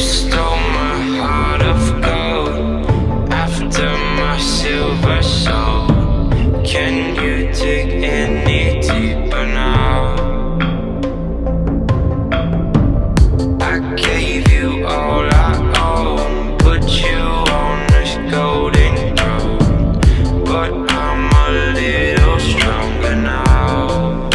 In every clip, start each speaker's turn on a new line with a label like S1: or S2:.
S1: stole my heart of gold after my silver soul. Can you dig any deeper now? I gave you all I own, put you on this golden throne, but I'm a little stronger now.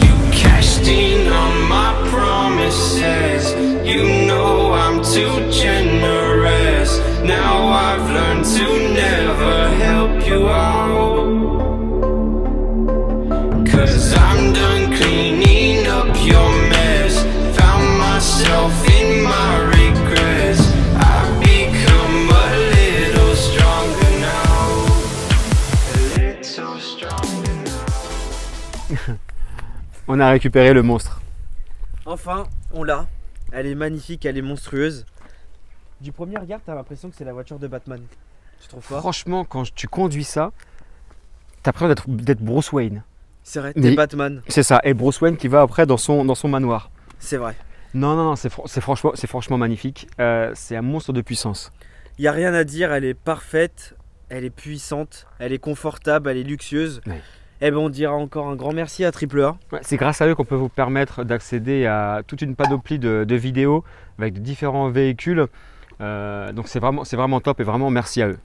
S1: You cashed in on my promises, you know I'm too generous. Now I've learned to never help you out, 'cause I'm done cleaning up your mess. Found myself in my regrets. I've become a little stronger now. A little stronger now.
S2: On a récupéré le monstre.
S3: Enfin, on l'a. Elle est magnifique, elle est monstrueuse. Du premier regard, t'as l'impression que c'est la voiture de Batman. Tu trouves pas?
S2: Franchement, quand tu conduis ça, t'as l'impression d'être Bruce Wayne.
S3: C'est vrai,
S2: Mais-
S3: t'es Batman.
S2: C'est ça, et Bruce Wayne qui va après dans son manoir.
S3: C'est vrai.
S2: Non, c'est franchement magnifique. C'est un monstre de puissance.
S3: Il n'y a rien à dire, elle est parfaite, elle est puissante, elle est confortable, elle est luxueuse.
S2: Ouais.
S3: Eh ben on dira encore un grand merci à Triple A.
S2: Ouais, c'est grâce à eux qu'on peut vous permettre d'accéder à toute une panoplie de vidéos avec de différents véhicules. Donc c'est vraiment top et vraiment merci à eux.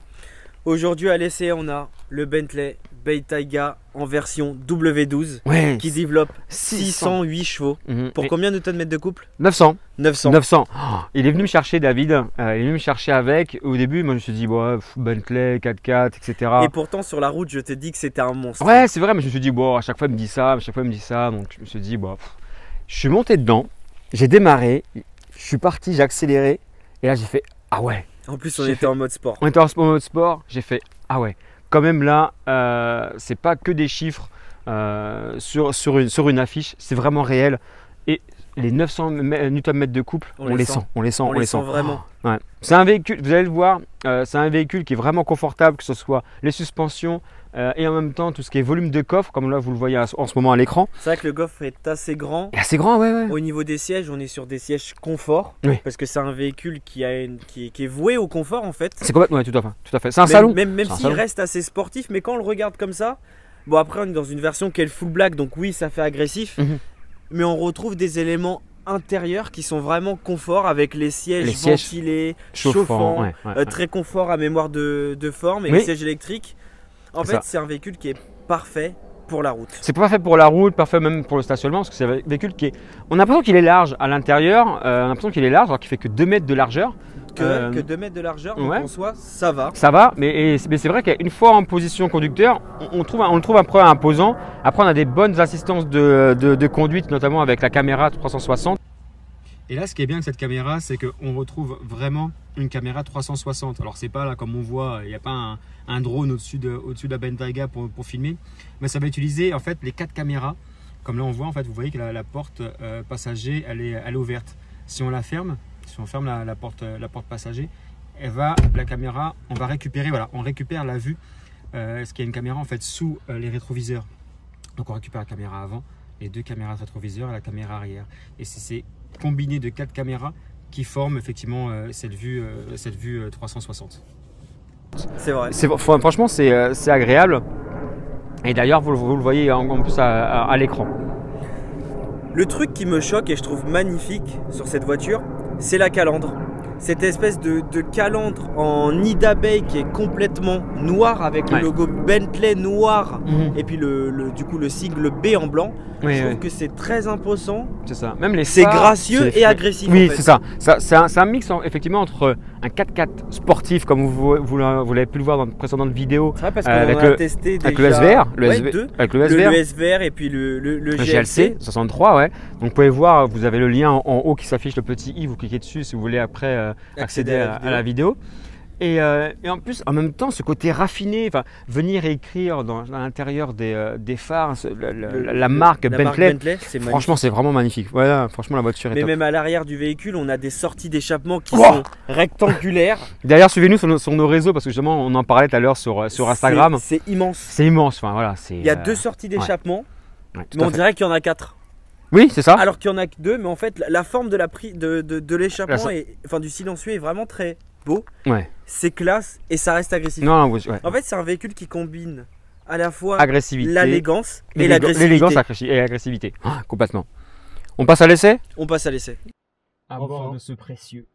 S3: Aujourd'hui à l'essai, on a le Bentley Bentayga en version W12
S2: Ouais,
S3: qui développe
S2: 600.
S3: 608 chevaux.
S2: Mhm.
S3: Pour
S2: Et
S3: combien de tonnes de couple?
S2: 900.
S3: 900.
S2: 900. Oh, il est venu me chercher, David. Il est venu me chercher avec. Au début, moi je me suis dit, bon, Bentley, 4x4, etc.
S3: Et pourtant sur la route, je t'ai dit que c'était un monstre.
S2: Ouais, c'est vrai, mais je me suis dit, bon, à chaque fois il me dit ça, à chaque fois il me dit ça. Donc je me suis dit, bon, je suis monté dedans, j'ai démarré, je suis parti, j'ai accéléré. Et là, j'ai fait, ah ouais.
S3: En plus, on
S2: J'ai
S3: était
S2: fait-
S3: en mode sport.
S2: On était en mode sport, j'ai fait, ah ouais. Quand même là, c'est pas que des chiffres sur une affiche, c'est vraiment réel. Et les 900 Nm de couple, on les sent. On les sent.
S3: Vraiment.
S2: Ouais. C'est un véhicule, vous allez le voir, c'est un véhicule qui est vraiment confortable, que ce soit les suspensions et en même temps tout ce qui est volume de coffre, comme là vous le voyez en ce moment à l'écran.
S3: C'est vrai que le coffre est assez grand.
S2: Et assez grand, ouais.
S3: Au niveau des sièges, on est sur des sièges confort.
S2: Oui.
S3: Parce que c'est un véhicule qui est voué au confort en fait.
S2: C'est complètement, ouais, tout à fait. C'est un
S3: Même-
S2: salon.
S3: Même
S2: C'est un
S3: s'il
S2: salon.
S3: reste assez sportif, mais quand on le regarde comme ça, bon après on est dans une version qui est le full black, donc oui ça fait agressif,
S2: Mhm.
S3: mais on retrouve des éléments intérieurs qui sont vraiment confort avec les sièges
S2: Les sièges
S3: ventilés,
S2: Chauffant,
S3: chauffants,
S2: ouais.
S3: très confort à mémoire de forme et
S2: Oui.
S3: les sièges électriques. En
S2: C'est
S3: fait
S2: ça.
S3: c'est un véhicule qui est parfait pour la route.
S2: C'est parfait pour la route, parfait même pour le stationnement, parce que c'est un véhicule qui est. On a l'impression qu'il est large à l'intérieur, on a l'impression qu'il est large alors qu'il fait que 2 mètres de largeur.
S3: Que 2 mètres de largeur, donc
S2: ouais.
S3: en soi ça va.
S2: Ça va, mais c'est vrai qu'une fois en position conducteur, on le trouve un peu imposant. Après, on a des bonnes assistances de conduite, notamment avec la caméra 360. Et là, ce qui est bien avec cette caméra, c'est qu'on retrouve vraiment une caméra 360. Alors, c'est pas là comme on voit, il n'y a pas un drone au-dessus de la Bentayga pour filmer, mais ça va utiliser en fait les 4 caméras. Comme là, on voit en fait, vous voyez que la porte passager, elle est ouverte. Si on la ferme, si on ferme la porte passager, la caméra, on va récupérer, voilà, on récupère la vue, ce qui est une caméra en fait sous les rétroviseurs. Donc on récupère la caméra avant, les 2 caméras rétroviseurs et la caméra arrière. Et c'est combiné de 4 caméras qui forment effectivement cette vue 360.
S3: C'est vrai.
S2: Franchement, c'est agréable. Et d'ailleurs, vous le voyez en plus à l'écran.
S3: Le truc qui me choque et je trouve magnifique sur cette voiture, c'est la calandre. Cette espèce de calandre en nid d'abeille qui est complètement noire avec le
S2: Ouais.
S3: logo Bentley noir
S2: Mhm.
S3: et puis du coup le sigle B en blanc.
S2: Oui,
S3: je trouve
S2: oui.
S3: que c'est très imposant.
S2: C'est ça. Même les
S3: C'est
S2: phares,
S3: gracieux
S2: c'est-
S3: et agressif.
S2: Oui,
S3: en fait.
S2: c'est ça. C'est un mix effectivement entre un 4x4 sportif, comme vous l'avez pu le voir dans de précédentes vidéos,
S3: C'est vrai parce qu'on
S2: avec
S3: en a
S2: le-
S3: testé déjà.
S2: avec le SVR,
S3: deux.
S2: avec le
S3: Le
S2: SVR,
S3: SVR et puis le
S2: le
S3: GLC.
S2: GLC 63, ouais. Donc vous pouvez voir, vous avez le lien en haut qui s'affiche, le petit i, vous cliquez dessus si vous voulez après accéder à la vidéo. Et en plus, en même temps, ce côté raffiné, venir écrire à l'intérieur des phares, la marque Bentley,
S3: c'est magnifique.
S2: franchement, c'est vraiment magnifique. Voilà, franchement, la voiture est
S3: Mais
S2: top.
S3: même à l'arrière du véhicule, on a des sorties d'échappement qui
S2: Oh
S3: sont rectangulaires.
S2: D'ailleurs, suivez-nous sur nos réseaux parce que justement, on en parlait tout à l'heure sur Instagram.
S3: C'est immense.
S2: C'est immense. Enfin, voilà,
S3: Il y a 2 sorties d'échappement,
S2: ouais, tout
S3: mais
S2: à
S3: on
S2: fait.
S3: dirait qu'il y en a 4.
S2: Oui, c'est ça.
S3: Alors qu'il y en a que 2, mais en fait la forme de de l'échappement, enfin du silencieux est vraiment très beau.
S2: Ouais.
S3: C'est classe et ça reste agressif.
S2: Non, ouais.
S3: En fait, c'est un véhicule qui combine à la fois
S2: agressivité,
S3: l'élégance et l'agressivité.
S2: L'élégance et l'agressivité. Ah, complètement. On passe à l'essai?
S3: On passe à l'essai.
S2: À bord de ce précieux,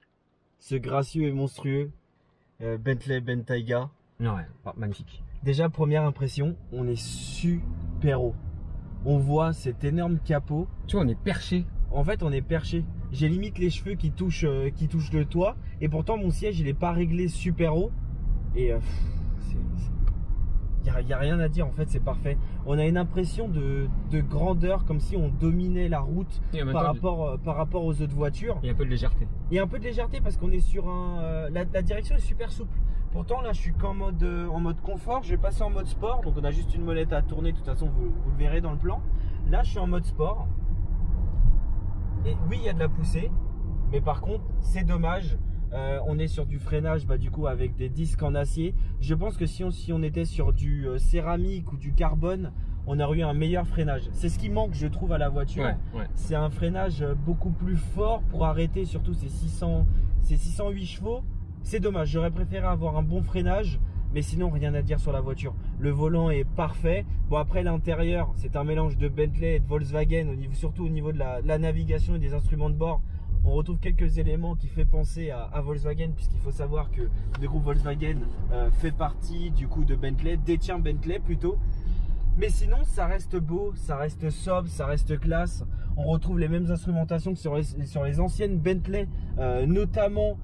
S3: ce gracieux et monstrueux Bentley Bentayga.
S2: Ouais, magnifique.
S3: Déjà, première impression, on est super haut. On voit cet énorme capot.
S2: Tu vois, on est perché.
S3: En fait, on est perché. J'ai limite les cheveux qui touchent le toit. Et pourtant, mon siège, il n'est pas réglé super haut. Et il n'y a rien à dire, en fait, c'est parfait. On a une impression de grandeur, comme si on dominait la route par rapport aux autres voitures.
S2: Il y a un peu de légèreté.
S3: Il y a un peu de légèreté parce qu'on est sur la direction est super souple. Pourtant, là, je suis qu'en mode confort. Je vais passer en mode sport. Donc, on a juste une molette à tourner. De toute façon, vous le verrez dans le plan. Là, je suis en mode sport. Et oui, il y a de la poussée. Mais par contre, c'est dommage. On est sur du freinage du coup avec des disques en acier. Je pense que si on était sur du céramique ou du carbone, on aurait eu un meilleur freinage. C'est ce qui manque, je trouve, à la voiture.
S2: Ouais.
S3: C'est un freinage beaucoup plus fort pour arrêter surtout ces 608 chevaux. C'est dommage, j'aurais préféré avoir un bon freinage, mais sinon rien à dire sur la voiture. Le volant est parfait. Bon, après l'intérieur, c'est un mélange de Bentley et de Volkswagen, surtout au niveau de la navigation et des instruments de bord. On retrouve quelques éléments qui fait penser à Volkswagen, puisqu'il faut savoir que le groupe Volkswagen fait partie du coup de Bentley, détient Bentley plutôt. Mais sinon, ça reste beau, ça reste sobre, ça reste classe. On retrouve les mêmes instrumentations que sur les anciennes Bentley, notamment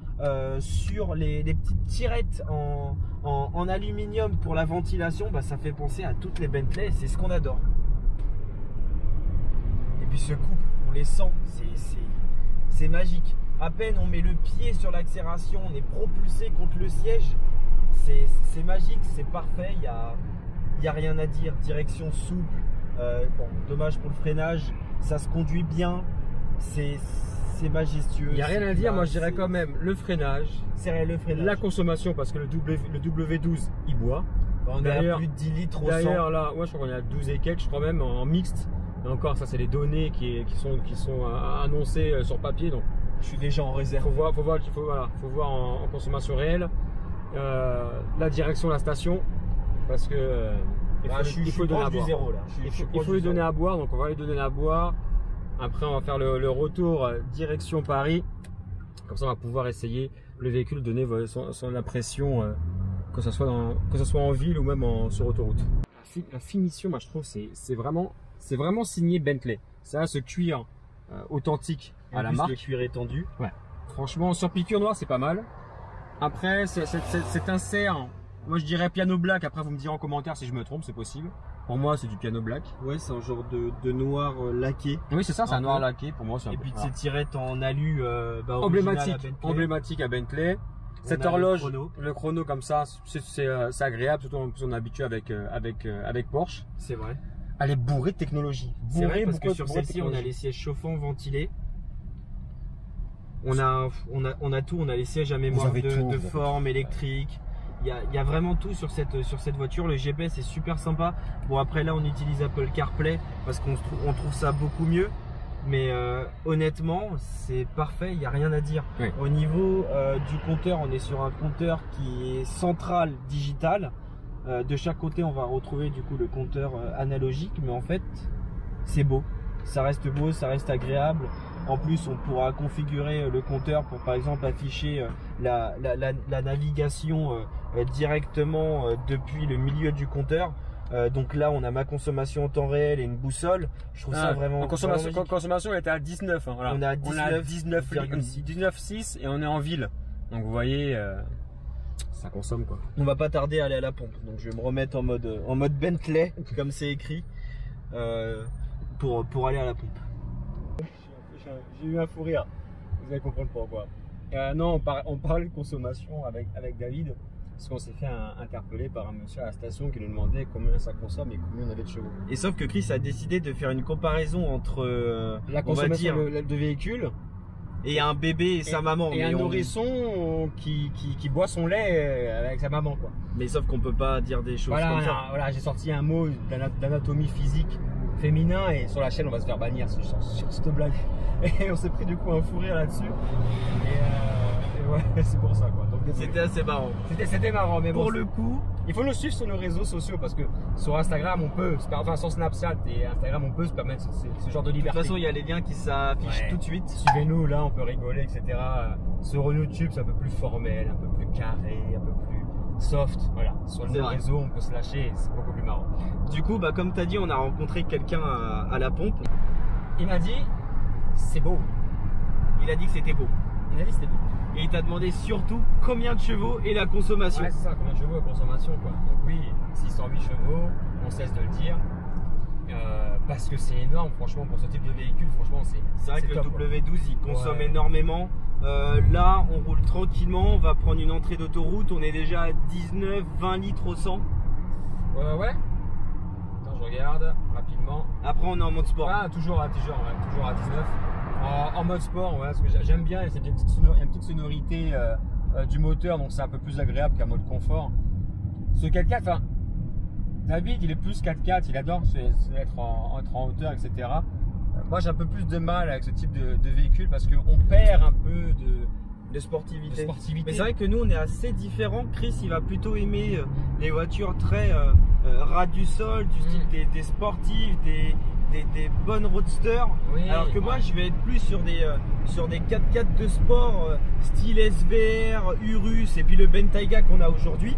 S3: sur les petites tirettes en aluminium pour la ventilation. Ça fait penser à toutes les Bentley, c'est ce qu'on adore. Et puis ce couple, on les sent, c'est magique. À peine on met le pied sur l'accélération, on est propulsé contre le siège. C'est magique, c'est parfait, il n'y a rien à dire. Direction souple, bon, dommage pour le freinage, ça se conduit bien, c'est majestueux.
S2: Il n'y a rien à dire, moi je dirais quand même le freinage.
S3: C'est le freinage.
S2: La consommation, parce que le W12 il boit.
S3: On est à plus de 10 litres au 100.
S2: D'ailleurs là, moi je crois qu'on est à 12 et quelques, je crois même en mixte. Mais encore, ça c'est les données qui sont annoncées sur papier, donc
S3: je suis déjà en réserve.
S2: Faut voir en consommation réelle. La direction, la station, parce que il faut donner à boire.
S3: Zéro, là.
S2: Il faut lui donner à boire, donc on va lui donner à boire. Après, on va faire le retour direction Paris. Comme ça, on va pouvoir essayer le véhicule, donner son impression, que ce soit en ville ou même sur autoroute. La finition, moi je trouve, c'est vraiment signé Bentley. Ça, ce cuir authentique à la marque.
S3: Le cuir étendu.
S2: Ouais. Franchement, sur piqûre noire, c'est pas mal. Après, c'est un cerf. Moi, je dirais piano black. Après, vous me direz en commentaire si je me trompe, c'est possible. Pour moi, c'est du piano black.
S3: Ouais, c'est un genre de noir laqué.
S2: Oui, c'est ça, c'est un noir laqué. Pour moi, c'est un
S3: peu. Et puis, ces tirettes en alu
S2: emblématique à Bentley. Cette horloge, le chrono comme ça, c'est agréable. Surtout en plus, on est habitué avec Porsche.
S3: C'est vrai.
S2: Elle est bourrée de technologie.
S3: C'est vrai, parce que sur celle-ci, on a les sièges chauffants ventilés. On a tout, on a les sièges à mémoire de forme électrique. Il y a vraiment tout sur cette voiture. Le GPS est super sympa. Bon, après là, on utilise Apple CarPlay parce qu'on trouve ça beaucoup mieux. Mais honnêtement, c'est parfait, il n'y a rien à dire.
S2: Oui.
S3: Au niveau du compteur, on est sur un compteur qui est central digital. De chaque côté, on va retrouver du coup le compteur analogique, mais en fait, c'est beau. Ça reste beau, ça reste agréable. En plus, on pourra configurer le compteur pour, par exemple, afficher la navigation directement depuis le milieu du compteur. Donc là, on a ma consommation en temps réel et une boussole. Je trouve ça vraiment.
S2: Consommation, elle était à 19. Hein, voilà.
S3: On a
S2: 19,6 et on est en ville. Donc vous voyez. Ça consomme quoi.
S3: On va pas tarder à aller à la pompe, donc je vais me remettre en mode Bentley comme c'est écrit pour aller à la pompe.
S2: J'ai eu un fou rire, vous allez comprendre pourquoi. Non, on parlait de consommation avec David, parce qu'on s'est fait interpeller par un monsieur à la station qui nous demandait combien ça consomme et combien on avait de chevaux.
S3: Et sauf que Chris a décidé de faire une comparaison entre
S2: la consommation de véhicule
S3: et un bébé et sa maman.
S2: Et un nourrisson qui boit son lait avec sa maman, quoi.
S3: Mais sauf qu'on peut pas dire des choses comme ça.
S2: Voilà, j'ai sorti un mot d'anatomie physique féminin et sur la chaîne on va se faire bannir sur cette blague. Et on s'est pris du coup un fou rire là-dessus. Et ouais, c'est pour ça quoi.
S3: C'était assez marrant.
S2: C'était marrant, mais
S3: pour
S2: bon,
S3: le coup,
S2: il faut nous suivre sur nos réseaux sociaux parce que sur Instagram on peut, enfin sur Snapchat et Instagram on peut se permettre ce genre de
S3: de
S2: liberté.
S3: toute façon, il y a les liens qui s'affichent tout de suite.
S2: Suivez-nous, là on peut rigoler, etc. Sur YouTube c'est un peu plus formel, un peu plus carré, un peu plus soft. Voilà, sur les réseaux on peut se lâcher et c'est beaucoup plus marrant.
S3: Du coup, bah, comme tu as dit, on a rencontré quelqu'un à la pompe.
S2: Il m'a dit c'est beau.
S3: Il a dit que c'était beau.
S2: Il a dit que c'était beau.
S3: Et il t'a demandé surtout combien de chevaux et la consommation.
S2: Ouais, c'est ça, combien de chevaux et consommation quoi. Donc oui, 608 chevaux, on cesse de le dire. Parce que c'est énorme, franchement, pour ce type de véhicule, franchement,
S3: c'est vrai que
S2: top,
S3: le W12 il consomme énormément. Là, on roule tranquillement, on va prendre une entrée d'autoroute, on est déjà à 19-20 litres au 100.
S2: Ouais. Attends, je regarde rapidement.
S3: Après, on est en mode sport.
S2: Ah, toujours à 19. En mode sport, ouais, parce que j'aime bien, il y a une petite sonorité du moteur, donc c'est un peu plus agréable qu'un mode confort. Ce 4x4, enfin, David, il est plus 4x4, il adore être en hauteur, etc. Moi, j'ai un peu plus de mal avec ce type de véhicule parce qu'on perd un peu
S3: de sportivité.
S2: Mais
S3: c'est vrai que nous, on est assez différents. Chris, il va plutôt aimer les voitures très ras du sol, du style des sportives, des bonnes roadsters.
S2: Oui,
S3: alors que moi, je vais être plus sur des 4x4 de sport, style SVR, Urus et puis le Bentayga qu'on a aujourd'hui.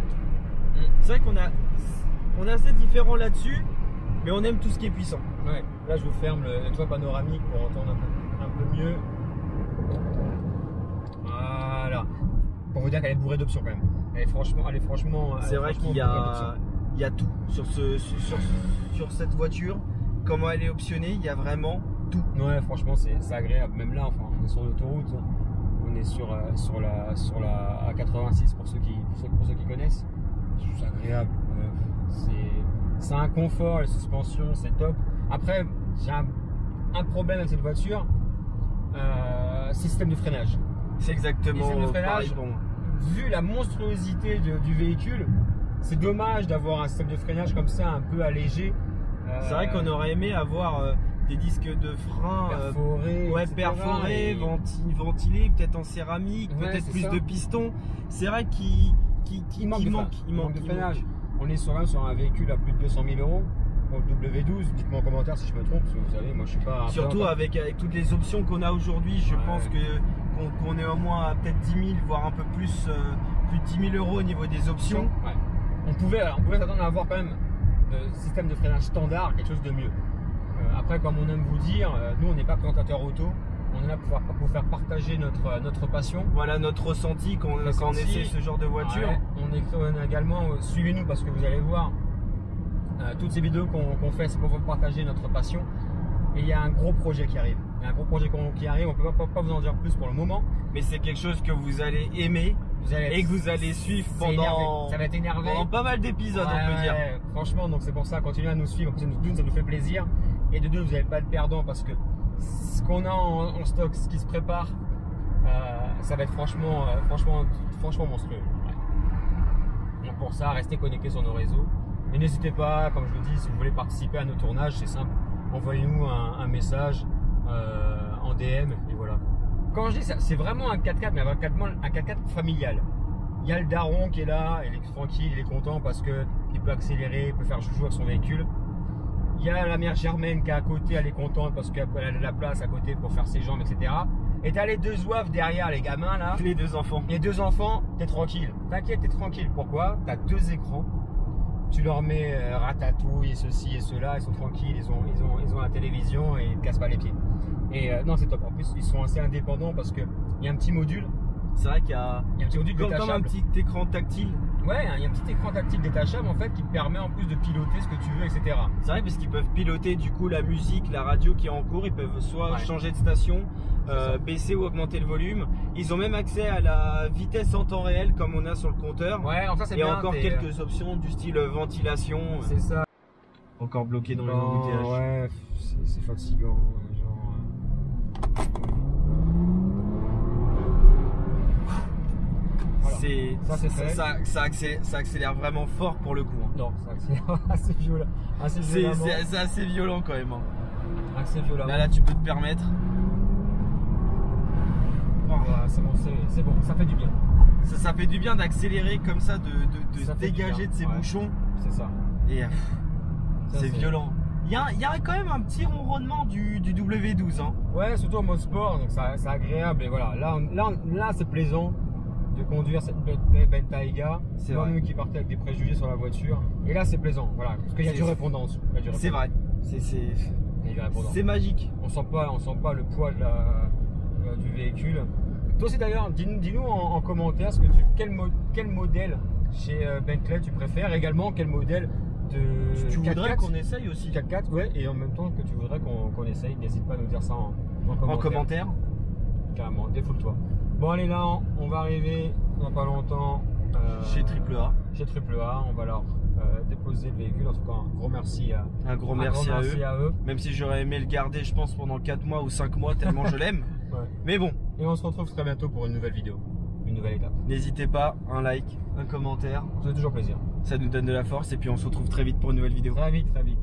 S3: C'est vrai qu'on est assez différents là-dessus, mais on aime tout ce qui est puissant.
S2: Ouais. Là, je vous ferme le toit panoramique pour entendre un peu mieux. Voilà. Pour vous dire qu'elle est bourrée d'options quand même. Elle est franchement.
S3: C'est vrai qu'il y a tout sur cette voiture. Comment elle est optionnée, il y a vraiment tout.
S2: Ouais, franchement, c'est agréable. Même là, enfin, on est sur l'autoroute, on est sur la A86 pour ceux qui connaissent. C'est agréable. C'est un confort, les suspensions, c'est top. Après, j'ai un problème avec cette voiture, c'est le système de freinage.
S3: C'est exactement
S2: le freinage.
S3: Bon.
S2: Vu la monstruosité du véhicule, c'est dommage d'avoir un système de freinage comme ça, un peu allégé.
S3: C'est vrai qu'on aurait aimé avoir des disques de frein perforés, ventilés, peut-être en céramique, peut-être plus de pistons. C'est vrai qu'il manque
S2: de freinage. On est sur un véhicule à plus de 200 000 euros pour le W12. Dites-moi en commentaire si je me trompe, parce que vous savez, moi je suis pas.
S3: Surtout avec toutes les options qu'on a aujourd'hui, je pense qu'on est au moins à peut-être 10 000, voire un peu plus de 10 000 euros au niveau des options.
S2: Ouais. On pouvait s'attendre à avoir quand même le système de freinage standard, quelque chose de mieux. Après, comme on aime vous dire, nous on n'est pas présentateur auto. On est là pour faire partager notre passion.
S3: Voilà notre ressenti quand on essaie ce genre de voiture.
S2: Ouais, on est également, suivez-nous parce que vous allez voir, toutes ces vidéos qu'on fait, c'est pour partager notre passion. Et il y a un gros projet qui arrive. Il y a un gros projet qui arrive, on ne peut pas vous en dire plus pour le moment.
S3: Mais c'est quelque chose que vous allez aimer et que vous allez suivre pendant pas mal d'épisodes, on peut dire.
S2: Franchement, donc c'est pour ça, continuez à nous suivre. D'une, ça nous fait plaisir. Et de deux, vous n'allez pas être perdant parce que ce qu'on a en stock, ce qui se prépare, ça va être franchement monstrueux. Ouais. Donc pour ça, restez connectés sur nos réseaux. Et n'hésitez pas, comme je vous dis, si vous voulez participer à nos tournages, c'est simple. Envoyez-nous un message en DM et voilà. Quand je dis ça, c'est vraiment un 4x4, mais un 4x4 familial. Il y a le daron qui est là, il est tranquille, il est content parce qu'il peut accélérer, il peut faire joujou avec son véhicule. Il y a la mère Germaine qui est à côté, elle est contente parce qu'elle a de la place à côté pour faire ses jambes, etc. Et t'as les deux zouaves derrière, les gamins là.
S3: Les deux enfants.
S2: Les deux enfants, t'es tranquille. T'inquiète, t'es tranquille. Pourquoi? T'as deux écrans. Tu leur mets Ratatouille et ceci et cela, ils sont tranquilles, ils ont la télévision et ils ne cassent pas les pieds. Et non, c'est top. En plus, ils sont assez indépendants parce qu'il y a un petit module.
S3: C'est vrai qu'il y a
S2: un petit module détachable.
S3: Comme un petit écran tactile.
S2: Ouais, il y a un petit écran tactile détachable en fait qui te permet en plus de piloter ce que tu veux, etc.
S3: C'est vrai parce qu'ils peuvent piloter du coup la musique, la radio qui est en cours. Ils peuvent soit changer de station, baisser ou augmenter le volume. Ils ont même accès à la vitesse en temps réel comme on a sur le compteur.
S2: Ouais, enfin c'est
S3: bien.
S2: Et
S3: encore quelques options du style ventilation.
S2: C'est ça.
S3: Encore bloqué dans les embouteillages.
S2: Ouais, c'est fatigant.
S3: Ça, c'est fait.
S4: Ça accélère vraiment fort pour le coup. Hein.
S3: Non, ça accélère assez violent.
S4: C'est assez violent quand même. Hein.
S3: Assez violent.
S4: Là, tu peux te permettre.
S3: Voilà, c'est bon, ça fait du bien.
S4: Ça fait du bien d'accélérer comme ça, de se
S3: Ça fait du
S4: dégager
S3: bien.
S4: de ces
S3: Ouais.
S4: bouchons.
S3: C'est ça.
S4: Et
S3: Ça,
S4: c'est violent. Il y a quand même un petit ronronnement du W12. Hein.
S3: Ouais, surtout en mode sport, donc c'est agréable. Et voilà, là c'est plaisant de conduire cette Bentayga.
S4: C'est
S3: moi
S4: vrai.
S3: même qui partais avec des préjugés sur la voiture. Et là c'est plaisant, voilà, parce qu'il y a du répondant en dessous.
S4: C'est vrai.
S3: Il y a du répondant.
S4: C'est magique.
S3: On sent pas le poids du véhicule. Toi aussi d'ailleurs, dis-nous en commentaire quel modèle chez Bentley tu préfères. Également quel modèle de
S4: Tu voudrais
S3: 4x4,
S4: qu'on essaye aussi
S3: 4x4, ouais, et en même temps que tu voudrais qu'on essaye. N'hésite pas à nous dire ça en
S4: en commentaire.
S3: Carrément, défoule-toi. Bon allez, là on va arriver dans pas longtemps
S4: Chez AAA.
S3: Chez AAA, on va leur déposer le véhicule. En tout cas, un gros merci à
S4: Un gros merci à eux.
S3: eux.
S4: Même si j'aurais aimé le garder, je pense, pendant 4 mois ou 5 mois, tellement je l'aime.
S3: Ouais.
S4: Mais bon,
S3: Et on se retrouve très bientôt pour une nouvelle vidéo, une nouvelle étape.
S4: n'hésitez pas, un like, un commentaire,
S3: Ça fait toujours plaisir.
S4: ça nous donne de la force et puis on se retrouve très vite pour une nouvelle vidéo.
S3: Très vite, très vite.